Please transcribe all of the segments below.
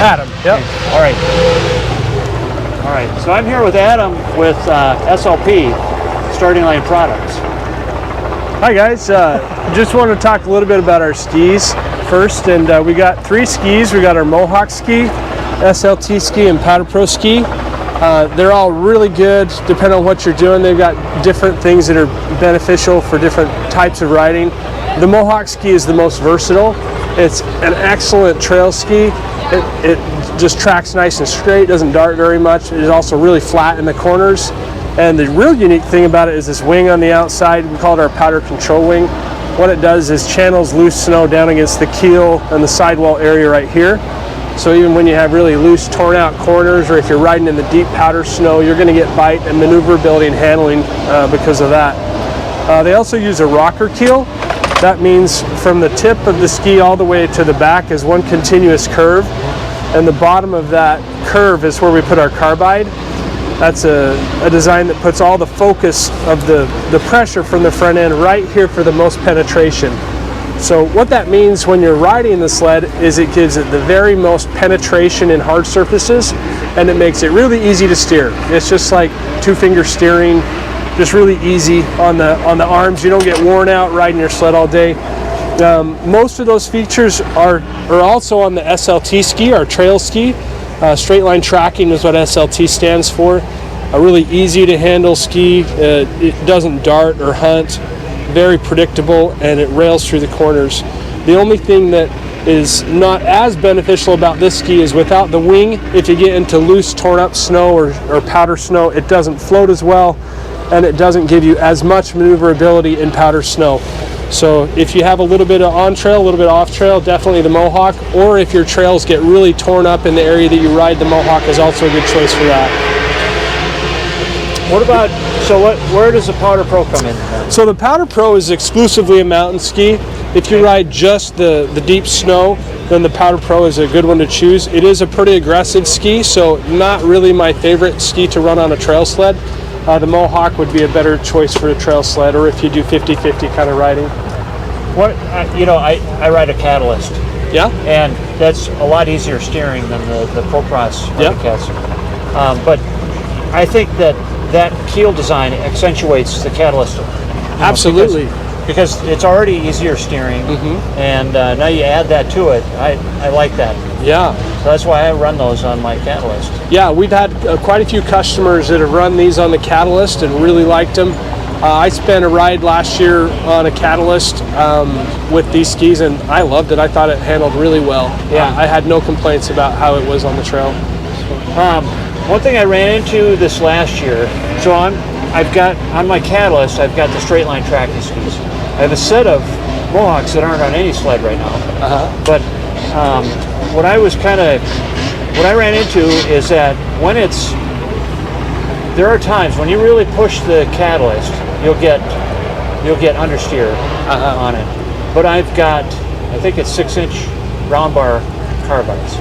Adam, yep. All right. All right, so I'm here with Adam with SLP, Starting Line Products. Hi guys, just want to talk a little bit about our skis first, and we got 3 skis. We got our Mohawk ski, SLT ski, and Powder Pro ski. They're all really good depending on what you're doing. They've got different things that are beneficial for different types of riding. The Mohawk ski is the most versatile. It's an excellent trail ski. It just tracks nice and straight, doesn't dart very much. It is also really flat in the corners. And the real unique thing about it is this wing on the outside. We call it our powder control wing. What it does is channels loose snow down against the keel and the sidewall area right here. So even when you have really loose, torn out corners, or if you're riding in the deep powder snow, you're going to get bite and maneuverability and handling because of that. They also use a rocker keel. That means from the tip of the ski all the way to the back is one continuous curve, and the bottom of that curve is where we put our carbide. That's a design that puts all the focus of the pressure from the front end right here for the most penetration. So what that means when you're riding the sled is it gives it the very most penetration in hard surfaces, and it makes it really easy to steer. It's just like 2-finger steering, just really easy on the arms. You don't get worn out riding your sled all day. Most of those features are also on the SLT ski, our trail ski. Straight line tracking is what SLT stands for. A really easy to handle ski. It doesn't dart or hunt. Very predictable, and it rails through the corners. The only thing that is not as beneficial about this ski is without the wing, if you get into loose, torn up snow or powder snow, it doesn't float as well, and it doesn't give you as much maneuverability in powder snow. So if you have a little bit of on trail, a little bit off trail, definitely the Mohawk, or if your trails get really torn up in the area that you ride, the Mohawk is also a good choice for that. What about, where does the Powder Pro come in? So the Powder Pro is exclusively a mountain ski. If you ride just the deep snow, then the Powder Pro is a good one to choose. It is a pretty aggressive ski, so not really my favorite ski to run on a trail sled. The Mohawk would be a better choice for a trail sled, or if you do 50-50 kind of riding. I ride a Catalyst. Yeah? And that's a lot easier steering than the ProCross cats. But I think that keel design accentuates the Catalyst. Absolutely. Because it's already easier steering, and now you add that to it. I like that. Yeah. So that's why I run those on my Catalyst. Yeah, we've had quite a few customers that have run these on the Catalyst and really liked them. I spent a ride last year on a Catalyst with these skis, and I loved it. I thought it handled really well. Yeah, I had no complaints about how it was on the trail. One thing I ran into this last year, so I've got on my Catalyst, I've got the straight line tracking skis. I have a set of Mohawks that aren't on any sled right now. But what I ran into is that there are times when you really push the Catalyst, you'll get understeer on it. But I've got, I think it's 6-inch round bar carbides.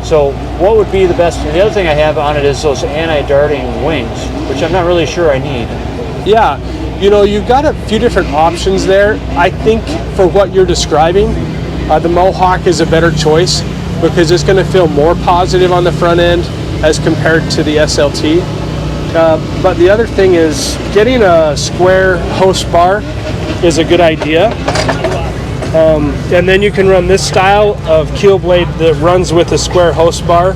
So what would be the best? And the other thing I have on it is those anti-darting wings, which I'm not really sure I need. Yeah, you've got a few different options there. I think for what you're describing, the Mohawk is a better choice because it's going to feel more positive on the front end as compared to the SLT. But the other thing is getting a square host bar is a good idea. And then you can run this style of keel blade that runs with a square host bar,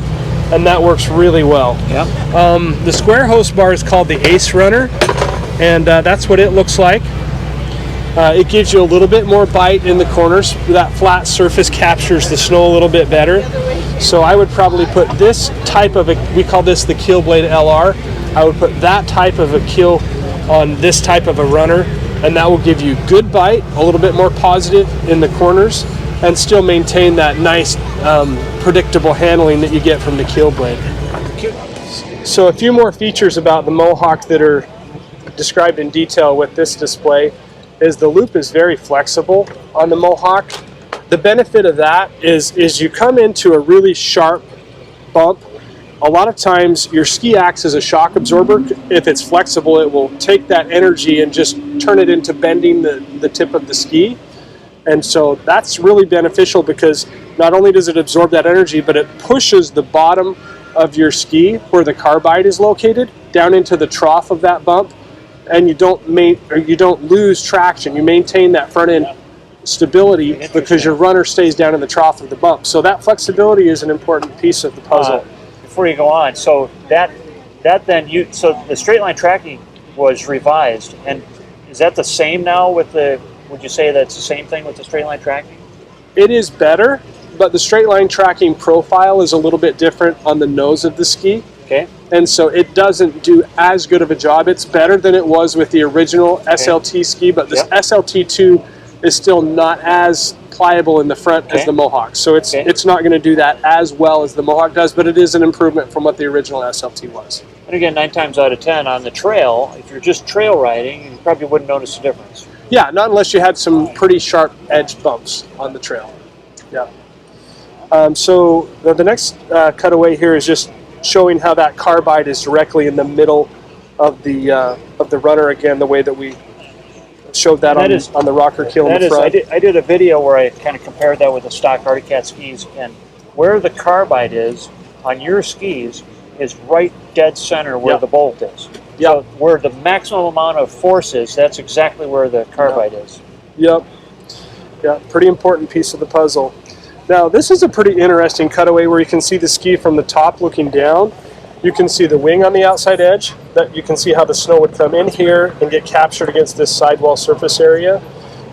and that works really well. Yep. The square host bar is called the Ace Runner, and that's what it looks like. It gives you a little bit more bite in the corners. That flat surface captures the snow a little bit better. So I would probably put this type of we call this the Keel Blade LR. I would put that type of a keel on this type of a runner, and that will give you good bite, a little bit more positive in the corners, and still maintain that nice predictable handling that you get from the keel blade. So a few more features about the Mohawk that are described in detail with this display is the loop is very flexible on the Mohawk. The benefit of that is you come into a really sharp bump. A lot of times your ski acts as a shock absorber. If it's flexible, it will take that energy and just turn it into bending the tip of the ski. And so that's really beneficial because not only does it absorb that energy, but it pushes the bottom of your ski where the carbide is located down into the trough of that bump, and you don't lose traction. You maintain that front end stability because your runner stays down in the trough of the bump. So that flexibility is an important piece of the puzzle. Before you go on, so so the straight line tracking was revised, and is that the same now with the? Would you say that's the same thing with the straight line tracking? It is better, but the straight line tracking profile is a little bit different on the nose of the ski. Okay. And so it doesn't do as good of a job. It's better than it was with the original SLT ski, but this SLT2 is still not as pliable in the front as the Mohawk. So it's not going to do that as well as the Mohawk does, but it is an improvement from what the original SLT was. And again, 9 times out of 10 on the trail, if you're just trail riding, you probably wouldn't notice the difference. Yeah, not unless you had some pretty sharp edge bumps on the trail. Yeah. So the next cutaway here is just showing how that carbide is directly in the middle of the runner, again, the way that we showed that on the rocker keel in the front. I did a video where I kind of compared that with the stock Arctic Cat skis, and where the carbide is on your skis is right dead center where the bolt is. So where the maximum amount of force is, that's exactly where the carbide is. Yep. Yeah, pretty important piece of the puzzle. Now, this is a pretty interesting cutaway where you can see the ski from the top looking down. You can see the wing on the outside edge. That you can see how the snow would come in here and get captured against this sidewall surface area.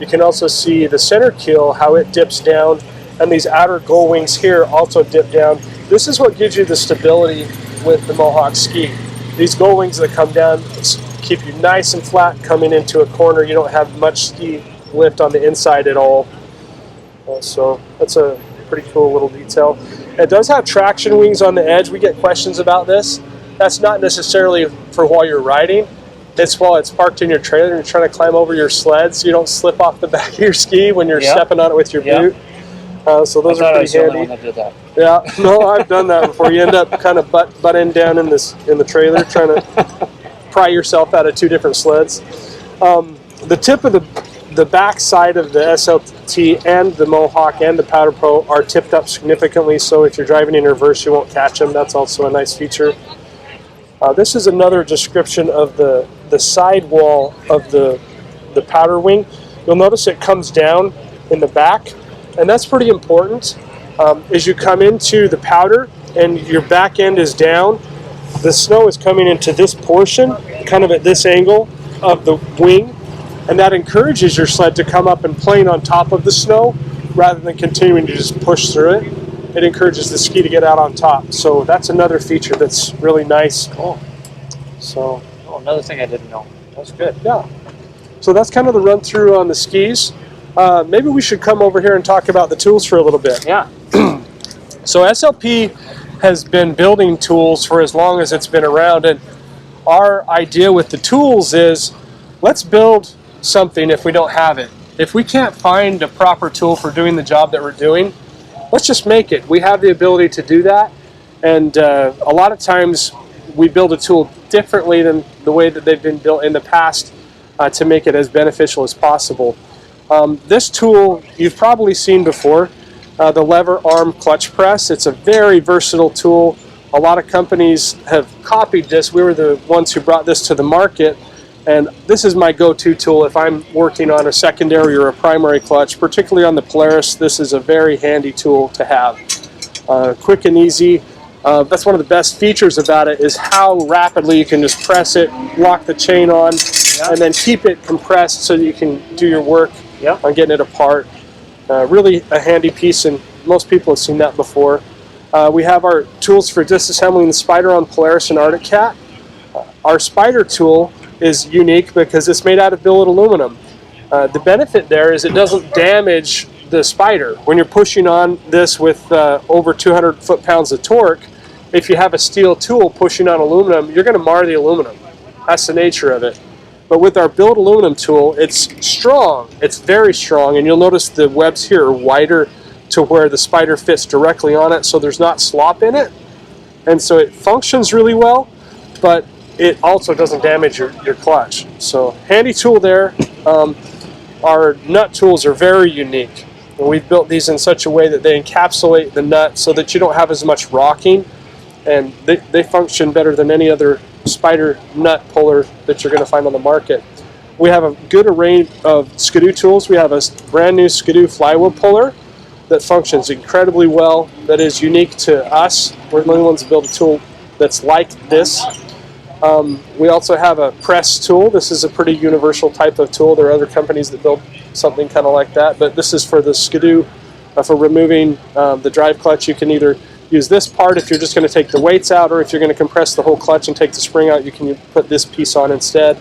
You can also see the center keel, how it dips down, and these outer gull wings here also dip down. This is what gives you the stability with the Mohawk ski. These gull wings that come down keep you nice and flat coming into a corner. You don't have much ski lift on the inside at all. So that's a pretty cool little detail. It does have traction wings on the edge. We get questions about this. That's not necessarily for while you're riding. It's while it's parked in your trailer and you're trying to climb over your sled so you don't slip off the back of your ski when you're stepping on it with your boot. So those are pretty handy. I did that. Yeah, no, I've done that before. You end up kind of butt end down in the trailer trying to pry yourself out of two different sleds. The tip of the back side of the SLT and the Mohawk and the Powder Pro are tipped up significantly, so if you're driving in reverse you won't catch them. That's also a nice feature. This is another description of the side wall of the powder wing. You'll notice it comes down in the back, and that's pretty important. As you come into the powder and your back end is down, the snow is coming into this portion, kind of at this angle of the wing, and that encourages your sled to come up and plane on top of the snow rather than continuing to just push through it. It encourages the ski to get out on top. So that's another feature that's really nice. Cool. So another thing I didn't know. That's good. Yeah. So that's kind of the run through on the skis. Maybe we should come over here and talk about the tools for a little bit. Yeah. So SLP has been building tools for as long as it's been around, and our idea with the tools is let's build something if we don't have it. If we can't find a proper tool for doing the job that we're doing, let's just make it. We have the ability to do that, and a lot of times we build a tool differently than the way that they've been built in the past to make it as beneficial as possible. This tool you've probably seen before, the lever arm clutch press. It's a very versatile tool. A lot of companies have copied this. We were the ones who brought this to the market, and this is my go-to tool if I'm working on a secondary or a primary clutch, particularly on the Polaris. This is a very handy tool to have. Quick and easy. That's one of the best features about it, is how rapidly you can just press it, lock the chain on, and then keep it compressed so that you can do your work on getting it apart. Really a handy piece, and most people have seen that before. We have our tools for disassembling the spider on Polaris and Arctic Cat. Our spider tool is unique because it's made out of billet aluminum. The benefit there is it doesn't damage the spider. When you're pushing on this with over 200 foot-pounds of torque, if you have a steel tool pushing on aluminum, you're going to mar the aluminum. That's the nature of it. But with our billet aluminum tool, it's strong. It's very strong, and you'll notice the webs here are wider to where the spider fits directly on it, so there's not slop in it. And so it functions really well, but it also doesn't damage your clutch. So handy tool there. Our nut tools are very unique. And we've built these in such a way that they encapsulate the nut so that you don't have as much rocking, and they function better than any other spider nut puller that you're going to find on the market. We have a good array of Ski-Doo tools. We have a brand new Ski-Doo flywheel puller that functions incredibly well, that is unique to us. We're the only ones that build a tool that's like this. We also have a press tool. This is a pretty universal type of tool. There are other companies that build something kind of like that, but this is for the Ski-Doo, for removing the drive clutch. You can either use this part if you're just going to take the weights out, or if you're going to compress the whole clutch and take the spring out, you can put this piece on instead.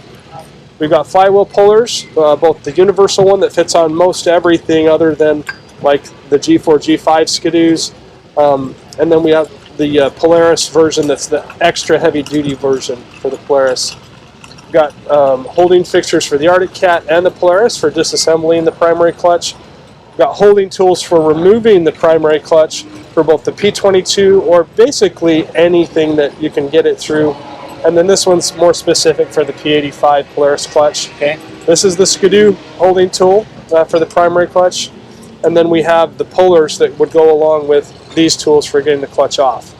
We've got flywheel pullers, both the universal one that fits on most everything other than like the G4, G5 Ski-Doos, and then we have the Polaris version that's the extra heavy duty version for the Polaris. We've got holding fixtures for the Arctic Cat and the Polaris for disassembling the primary clutch. We've got holding tools for removing the primary clutch for both the P22 or basically anything that you can get it through. And then this one's more specific for the P85 Polaris clutch. Okay. This is the Ski-Doo holding tool for the primary clutch. And then we have the pullers that would go along with these tools for getting the clutch off.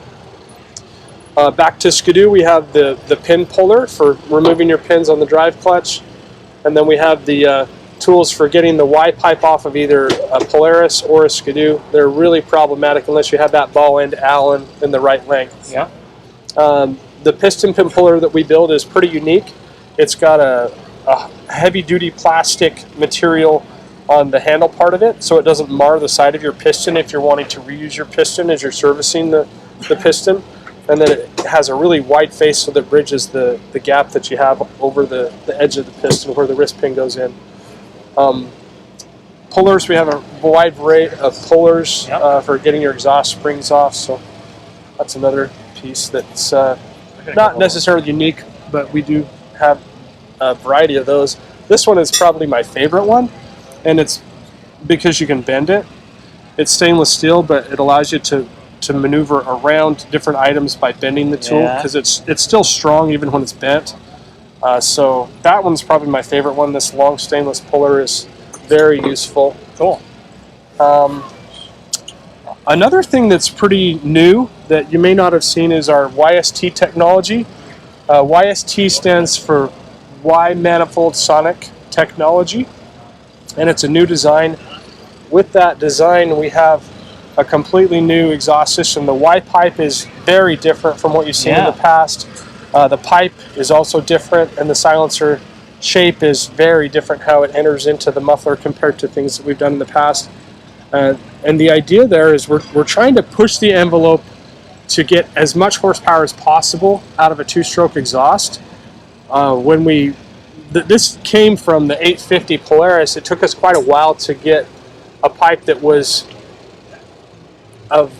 Back to Ski-Doo, we have the pin puller for removing your pins on the drive clutch. And then we have the tools for getting the Y pipe off of either a Polaris or a Ski-Doo. They're really problematic unless you have that ball end Allen in the right length. Yeah. The piston pin puller that we build is pretty unique. It's got a heavy-duty plastic material on the handle part of it, so it doesn't mar the side of your piston if you're wanting to reuse your piston as you're servicing the piston. And then it has a really wide face so that bridges the gap that you have over the edge of the piston where the wrist pin goes in. Pullers, we have a wide array of pullers for getting your exhaust springs off, so that's another piece that's not necessarily unique, but we do have a variety of those. This one is probably my favorite one, and it's because you can bend it. It's stainless steel, but it allows you to maneuver around different items by bending the tool, because it's still strong even when it's bent. So that one's probably my favorite one. This long stainless puller is very useful. Cool. Another thing that's pretty new that you may not have seen is our YST technology. YST stands for Y Manifold Sonic Technology, and it's a new design. With that design, we have a completely new exhaust system. The Y pipe is very different from what you've seen in the past. The pipe is also different, and the silencer shape is very different how it enters into the muffler compared to things that we've done in the past. And the idea there is we're trying to push the envelope to get as much horsepower as possible out of a two-stroke exhaust. This came from the 850 Polaris. It took us quite a while to get a pipe that was of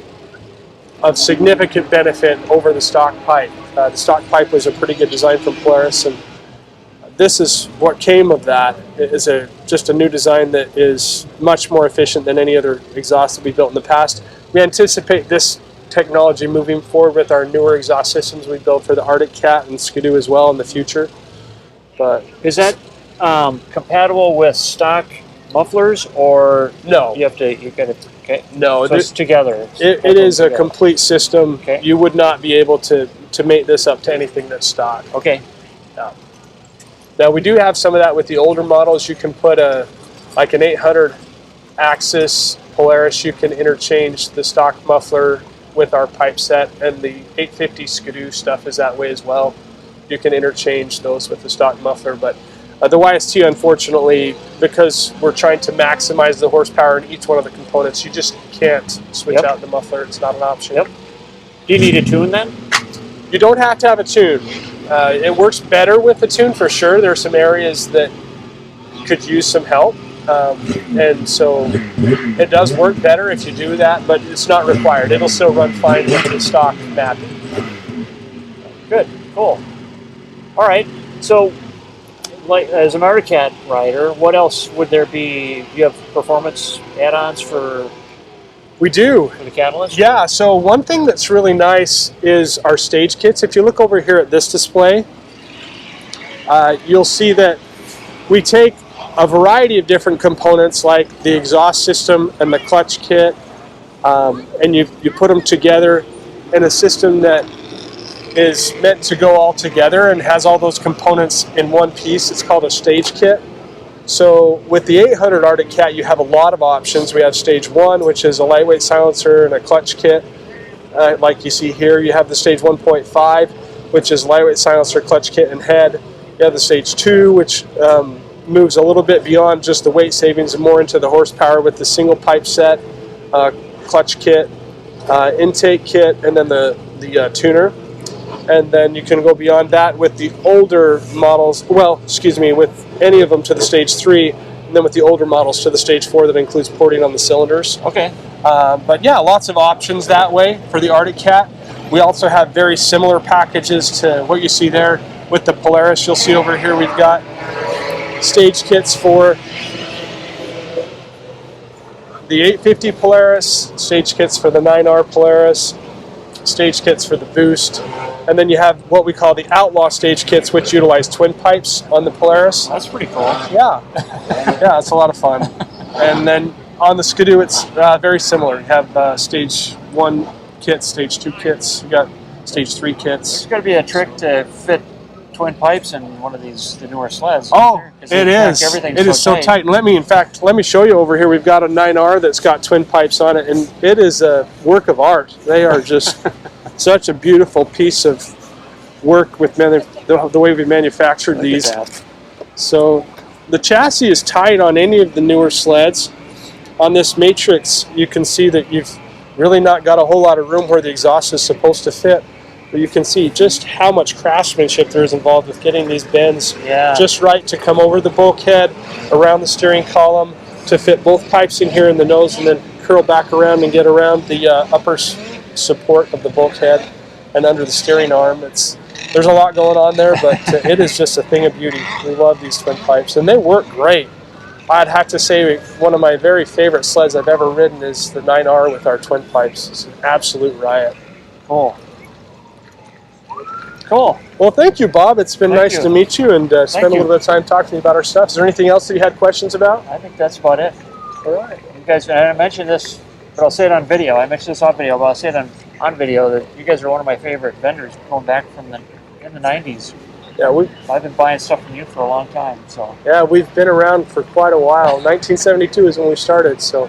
significant benefit over the stock pipe. The stock pipe was a pretty good design from Polaris, and this is what came of that. It is just a new design that is much more efficient than any other exhaust that we built in the past. We anticipate this technology moving forward with our newer exhaust systems we built for the Arctic Cat and Ski-Doo as well in the future. But is that compatible with stock mufflers, or no? You got it. Okay. No, so it's together. It is a complete system. Okay. You would not be able to mate this up to anything that's stock. Okay. No. Now we do have some of that with the older models. You can put like an 800 axis Polaris. You can interchange the stock muffler with our pipe set, and the 850 Ski-Doo stuff is that way as well. You can interchange those with the stock muffler, but the YST, unfortunately, because we're trying to maximize the horsepower in each one of the components, you just can't switch out the muffler. It's not an option. Yep. Do you need a tune then? You don't have to have a tune. It works better with the tune for sure. There are some areas that could use some help, and so it does work better if you do that, but it's not required. It'll still run fine with the stock mapping. Good, cool. All right, so like as an Arctic Cat rider, what else would there be? Do you have performance add-ons for? We do. For the Catalyst? Yeah, so one thing that's really nice is our stage kits. If you look over here at this display, you'll see that we take a variety of different components like the exhaust system and the clutch kit, and you put them together in a system that is meant to go all together and has all those components in one piece. It's called a stage kit. So with the 800 Arctic Cat, you have a lot of options. We have stage 1, which is a lightweight silencer and a clutch kit. Like you see here, you have the stage 1.5, which is lightweight silencer, clutch kit, and head. You have the stage 2, which moves a little bit beyond just the weight savings and more into the horsepower with the single pipe set, clutch kit, intake kit, and then the tuner. And then you can go beyond that with the older models, with any of them to the stage 3, and then with the older models to the stage 4 that includes porting on the cylinders. Okay. But yeah, lots of options that way for the Arctic Cat. We also have very similar packages to what you see there with the Polaris. You'll see over here we've got stage kits for the 850 Polaris, stage kits for the 9R Polaris, stage kits for the Boost, and then you have what we call the Outlaw stage kits, which utilize twin pipes on the Polaris. That's pretty cool. Yeah, yeah, it's a lot of fun. And then on the Ski Doo, it's very similar. You have stage 1 kits, stage 2 kits, you got stage 3 kits. It's got to be a trick to fit twin pipes in one of the newer sleds. Oh, it is. It is so tight. And let me show you over here. We've got a 9R that's got twin pipes on it, and it is a work of art. They are just such a beautiful piece of work with the way we manufactured these. So the chassis is tight on any of the newer sleds. On this Matrix, you can see that you've really not got a whole lot of room where the exhaust is supposed to fit. But you can see just how much craftsmanship there is involved with getting these bends just right to come over the bulkhead, around the steering column, to fit both pipes in here in the nose, and then curl back around and get around the upper support of the bulkhead and under the steering arm. There's a lot going on there, but it is just a thing of beauty. We love these twin pipes, and they work great. I'd have to say one of my very favorite sleds I've ever ridden is the 9R with our twin pipes. It's an absolute riot. Cool. Cool. Well, thank you, Bob. It's been nice to meet you and spend a little bit of time talking to me about our stuff. Is there anything else that you had questions about? I think that's about it. All right. You guys, and I mentioned this, but I'll say it on video. I mentioned this on video, but I'll say it on video that you guys are one of my favorite vendors going back from in the 90s. Yeah, I've been buying stuff from you for a long time. So yeah, we've been around for quite a while. 1972 is when we started, so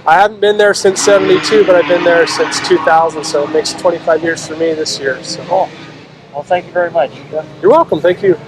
I haven't been there since 72, but I've been there since 2000, so it makes 25 years for me this year. So. Cool. Well, thank you very much. You're welcome. Thank you.